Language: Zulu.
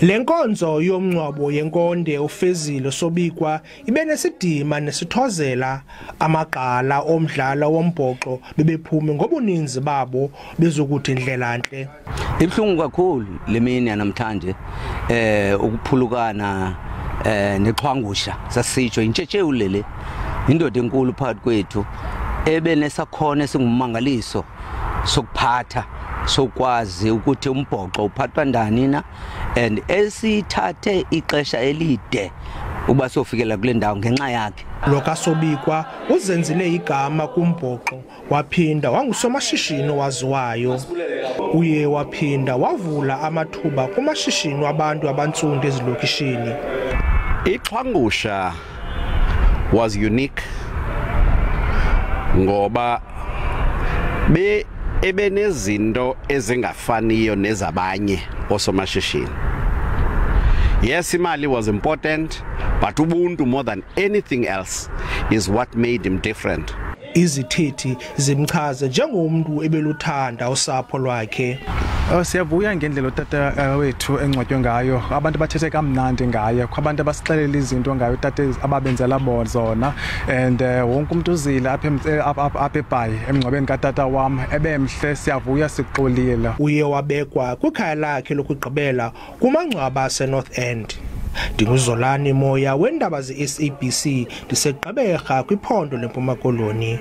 Lenkonzo yomncwabo yenkonde UFezile Sobikwa ibe nesidima nesithozela amagqala omdlalo wombhoxo bebephume ngobuninzi babo bezokuthi indlelanhle. Ibhlungu kakhulu lemini namhlanje ukuphulukana nexhwangusha sasitsho intshetshewu lele indoda enkulu phakathi kwethu ebenesakhono esingumangaliso sokuphatha sokwazi ukuthi umbhoxo uphathwa ndani na and esithathe ixesha elide uba sofikela kule ndawo ngenxa yakhe. Lo kaSobikwa uzenzile igama kumbhoxo waphinda wangusomashishini waziwayo. Uye waphinda wavula amathuba kumashishini wabantu abantsundu ezilokishini. Ixhwangusha was unique ngoba ebenezinto ezingafaniyo nezabanye osomashishini. Yes, imali was important, but ubuntu more than anything else is what made him different. Izithethi zimchaze njengomuntu ebeluthanda usapho lwakhe. Siyavuya ngendlela utata wethu engcwatywe ngayo. Abantu bathethe kamnandi ngaye, abantu abasixelela izinto ngayo utata ababenzela zona, and wonke umuntu uzile apha eBhayi emngcwabeni katata wam ebemhle. Siyavuya sixolile. Uye wabekwa kwikhaya lakhe lokuGqeberha kumangcwaba aseNorth End. Ndinguzolani Moya wendaba zeSABC ndiseGqeberha kwiphondo leMpuma Koloni.